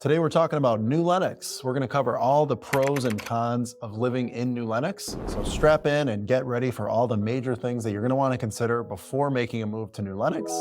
Today we're talking about New Lenox. We're going to cover all the pros and cons of living in New Lenox. So strap in and get ready for all the major things that you're going to want to consider before making a move to New Lenox.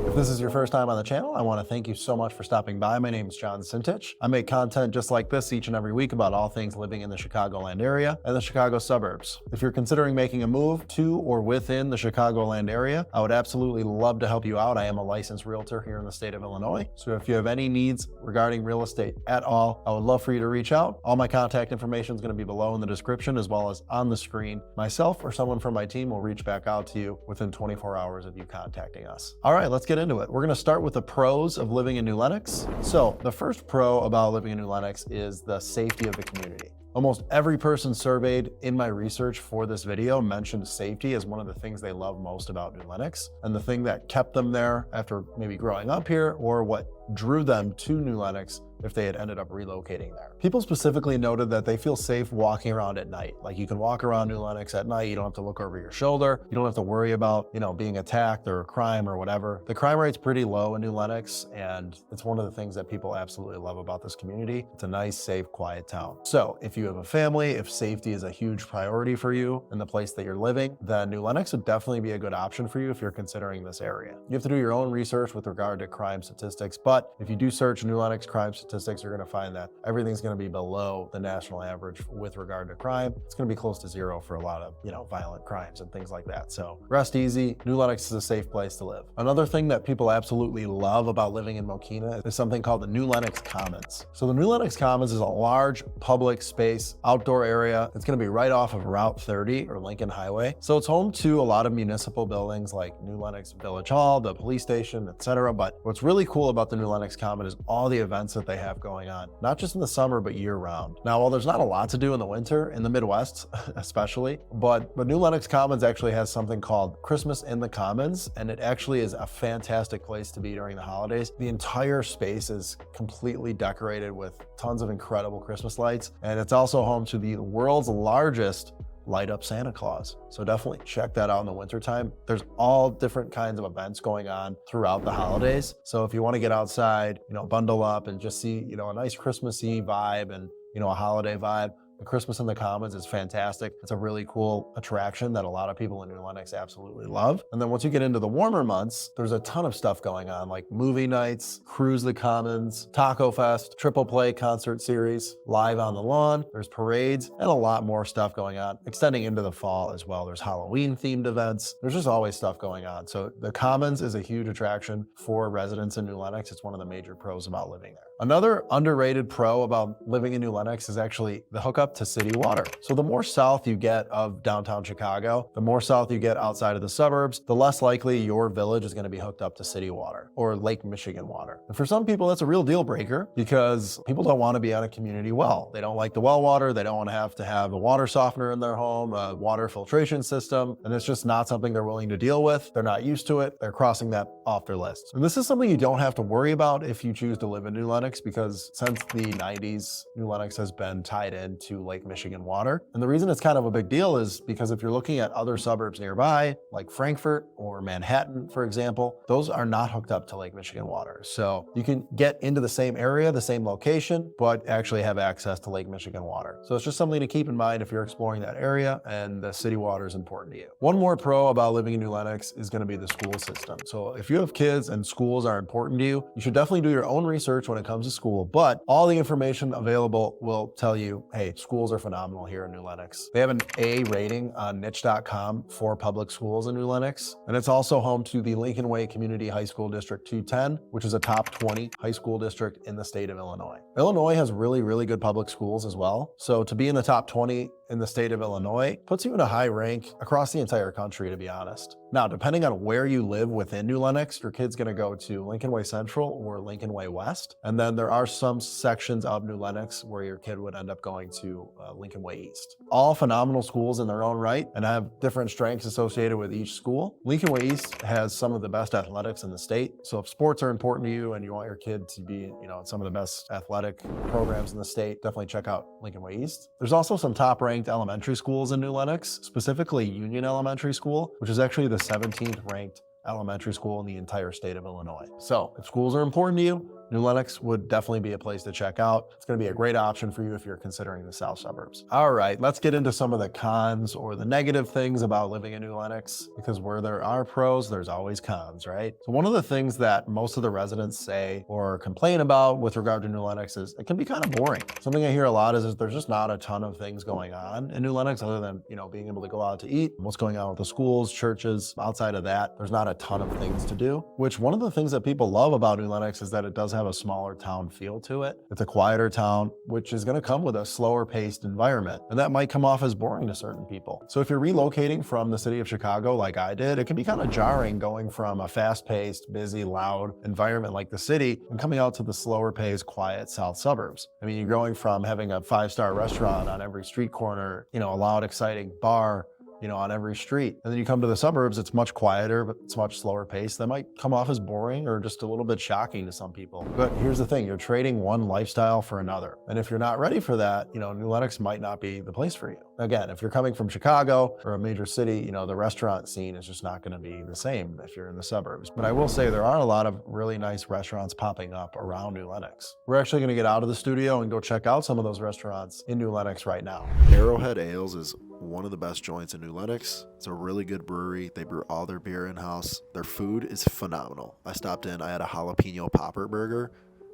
If this is your first time on the channel, I want to thank you so much for stopping by. My name is John Sintich. I make content just like this each and every week about all things living in the Chicagoland area and the Chicago suburbs. If you're considering making a move to or within the Chicagoland area, I would absolutely love to help you out. I am a licensed realtor here in the state of Illinois. So if you have any needs regarding real estate at all, I would love for you to reach out. All my contact information is going to be below in the description as well as on the screen. Myself or someone from my team will reach back out to you within 24 hours of you contacting us. All right, let's get into it. We're going to start with the pros of living in New Lenox. So the first pro about living in New Lenox is the safety of the community. Almost every person surveyed in my research for this video mentioned safety as one of the things they love most about New Lenox, and the thing that kept them there after maybe growing up here, or what drew them to New Lenox if they had ended up relocating there. People specifically noted that they feel safe walking around at night. Like, you can walk around New Lenox at night, you don't have to look over your shoulder, you don't have to worry about, being attacked or crime or whatever. The crime rate's pretty low in New Lenox, and it's one of the things that people absolutely love about this community. It's a nice, safe, quiet town. So if you have a family, if safety is a huge priority for you in the place that you're living, then New Lenox would definitely be a good option for you if you're considering this area. You have to do your own research with regard to crime statistics, but if you do search New Lenox crime statistics, you're going to find that everything's going to be below the national average with regard to crime. It's going to be close to zero for a lot of, violent crimes and things like that. So rest easy. New Lenox is a safe place to live. Another thing that people absolutely love about living in Mokina is something called the New Lenox Commons. So the New Lenox Commons is a large public space, outdoor area. It's going to be right off of Route 30 or Lincoln Highway. So it's home to a lot of municipal buildings like New Lenox Village Hall, the police station, etc. But what's really cool about the New Lenox Common is all the events that they have going on, not just in the summer, but year round. Now, while there's not a lot to do in the winter, in the Midwest especially, but New Lenox Commons actually has something called Christmas in the Commons, and it actually is a fantastic place to be during the holidays. The entire space is completely decorated with tons of incredible Christmas lights, and it's also home to the world's largest light up Santa Claus. So definitely check that out in the wintertime. There's all different kinds of events going on throughout the holidays. So if you want to get outside, bundle up and just see, a nice Christmassy vibe and, a holiday vibe, the Christmas in the Commons is fantastic. It's a really cool attraction that a lot of people in New Lenox absolutely love. And then once you get into the warmer months, there's a ton of stuff going on, like movie nights, Cruise the Commons, Taco Fest, Triple Play concert series, Live on the Lawn, there's parades, and a lot more stuff going on, extending into the fall as well. There's Halloween themed events. There's just always stuff going on. So the Commons is a huge attraction for residents in New Lenox. It's one of the major pros about living there. Another underrated pro about living in New Lenox is actually the hookup to city water. So the more south you get of downtown Chicago, the more south you get outside of the suburbs, the less likely your village is going to be hooked up to city water or Lake Michigan water. And for some people, that's a real deal breaker because people don't want to be on a community well. They don't like the well water. They don't want to have a water softener in their home, a water filtration system, and it's just not something they're willing to deal with. They're not used to it. They're crossing that off their list. And this is something you don't have to worry about if you choose to live in New Lenox, because since the 90s, New Lenox has been tied into Lake Michigan water. And the reason it's kind of a big deal is because if you're looking at other suburbs nearby, like Frankfort or Manhattan, for example, those are not hooked up to Lake Michigan water. So you can get into the same area, the same location, but actually have access to Lake Michigan water. So it's just something to keep in mind if you're exploring that area, and the city water is important to you. One more pro about living in New Lenox is going to be the school system. So if you have kids and schools are important to you, you should definitely do your own research when it comes to school, but all the information available will tell you, hey, schools are phenomenal here in New Lenox. They have an A rating on niche.com for public schools in New Lenox, and it's also home to the Lincoln Way Community High School District 210, which is a top 20 high school district in the state of Illinois. Illinois has really, really good public schools as well. So to be in the top 20 in the state of Illinois puts you in a high rank across the entire country, to be honest. Now, depending on where you live within New Lenox, your kid's going to go to Lincoln Way Central or Lincoln Way West. And then there are some sections of New Lenox where your kid would end up going to Lincoln Way East. All phenomenal schools in their own right and have different strengths associated with each school. Lincoln Way East has some of the best athletics in the state. So if sports are important to you and you want your kid to be, in some of the best athletic programs in the state, definitely check out Lincoln Way East. There's also some top-ranked ranked elementary schools in New Lenox, specifically Union Elementary School, which is actually the 17th ranked elementary school in the entire state of Illinois. So if schools are important to you, New Lenox would definitely be a place to check out. It's going to be a great option for you if you're considering the south suburbs. All right, let's get into some of the cons or the negative things about living in New Lenox, because where there are pros, there's always cons, right? So one of the things that most of the residents say or complain about with regard to New Lenox is it can be kind of boring. Something I hear a lot is there's just not a ton of things going on in New Lenox other than, being able to go out to eat, what's going on with the schools, churches. Outside of that, there's not a ton of things to do, which one of the things that people love about New Lenox is that it does have a smaller town feel to it. It's a quieter town, which is going to come with a slower paced environment. And that might come off as boring to certain people. So if you're relocating from the city of Chicago, like I did, it can be kind of jarring going from a fast paced, busy, loud environment like the city and coming out to the slower paced, quiet south suburbs. I mean, you're going from having a 5-star restaurant on every street corner, a loud, exciting bar, on every street. And then you come to the suburbs, it's much quieter, but it's much slower paced. That might come off as boring or just a little bit shocking to some people. But here's the thing, you're trading one lifestyle for another. And if you're not ready for that, New Lenox might not be the place for you. Again, if you're coming from Chicago or a major city, the restaurant scene is just not going to be the same if you're in the suburbs. But I will say there are a lot of really nice restaurants popping up around New Lenox. We're actually going to get out of the studio and go check out some of those restaurants in New Lenox right now. Arrowhead Ales is one of the best joints in New Lenox. It's a really good brewery. They brew all their beer in-house. Their food is phenomenal. I stopped in, I had a jalapeno popper burger.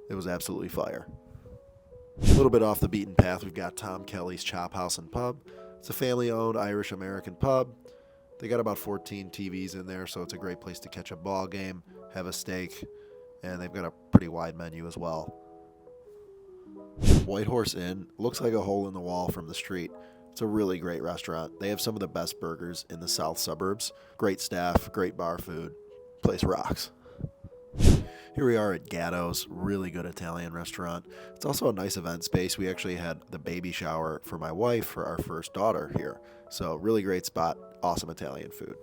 It was absolutely fire. A little bit off the beaten path, we've got Tom Kelly's Chop House and Pub. It's a family-owned Irish-American pub. They got about 14 TVs in there, so it's a great place to catch a ball game, have a steak, and they've got a pretty wide menu as well. White Horse Inn looks like a hole in the wall from the street. It's a really great restaurant. They have some of the best burgers in the south suburbs. Great staff, great bar food. Place rocks. Here we are at Gatto's, really good Italian restaurant. It's also a nice event space. We actually had the baby shower for my wife for our first daughter here. So really great spot, awesome Italian food.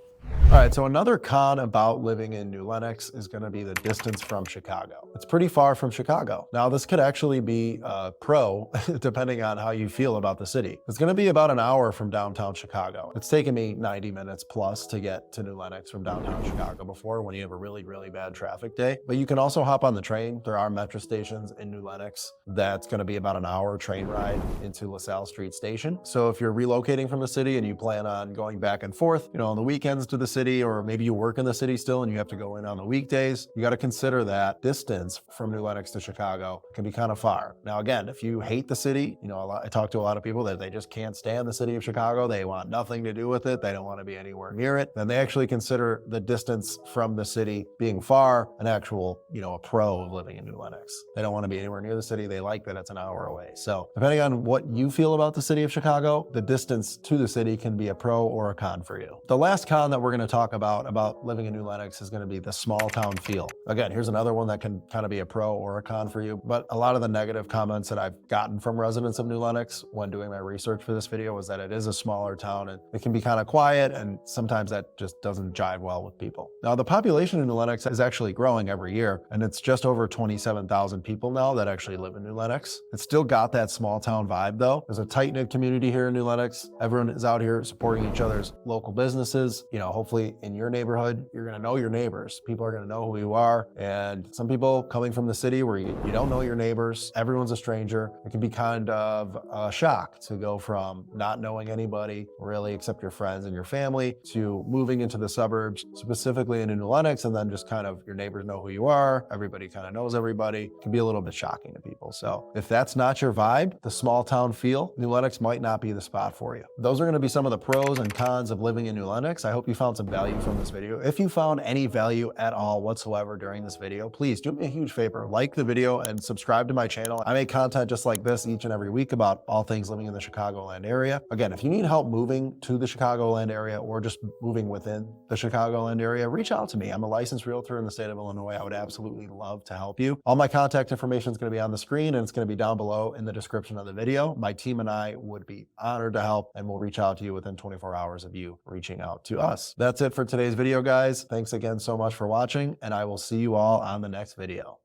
All right, so another con about living in New Lenox is going to be the distance from Chicago. It's pretty far from Chicago. Now, this could actually be a pro, depending on how you feel about the city. It's going to be about an hour from downtown Chicago. It's taken me 90 minutes plus to get to New Lenox from downtown Chicago before when you have a really, really bad traffic day. But you can also hop on the train. There are metro stations in New Lenox. That's going to be about an hour train ride into LaSalle Street Station. So if you're relocating from the city and you plan on going back and forth, on the weekends to the city, or maybe you work in the city still and you have to go in on the weekdays, you got to consider that distance from New Lenox to Chicago can be kind of far. Now, again, if you hate the city, I talk to a lot of people that they just can't stand the city of Chicago. They want nothing to do with it. They don't want to be anywhere near it. Then they actually consider the distance from the city being far an actual, a pro of living in New Lenox. They don't want to be anywhere near the city. They like that it's an hour away. So depending on what you feel about the city of Chicago, the distance to the city can be a pro or a con for you. The last con that we're going to talk about living in New Lenox is going to be the small town feel. Again, here's another one that can kind of be a pro or a con for you, but a lot of the negative comments that I've gotten from residents of New Lenox when doing my research for this video was that it is a smaller town and it can be kind of quiet, and sometimes that just doesn't jive well with people. Now, the population in New Lenox is actually growing every year, and it's just over 27,000 people now that actually live in New Lenox. It's still got that small town vibe though. There's a tight-knit community here in New Lenox. Everyone is out here supporting each other's local businesses. Hopefully in your neighborhood, you're going to know your neighbors. People are going to know who you are. And some people coming from the city where you don't know your neighbors, everyone's a stranger, it can be kind of a shock to go from not knowing anybody really except your friends and your family to moving into the suburbs, specifically in New Lenox, and then just kind of your neighbors know who you are. Everybody kind of knows everybody. It can be a little bit shocking to people. So if that's not your vibe, the small town feel, New Lenox might not be the spot for you. Those are going to be some of the pros and cons of living in New Lenox. I hope you found some value from this video. If you found any value at all whatsoever during this video, please do me a huge favor, like the video and subscribe to my channel. I make content just like this each and every week about all things living in the Chicagoland area. Again, if you need help moving to the Chicagoland area or just moving within the Chicagoland area, reach out to me. I'm a licensed realtor in the state of Illinois. I would absolutely love to help you. All my contact information is going to be on the screen, and it's going to be down below in the description of the video. My team and I would be honored to help, and we'll reach out to you within 24 hours of you reaching out to us. That's it for today's video, guys. Thanks again so much for watching, and I will see you all on the next video.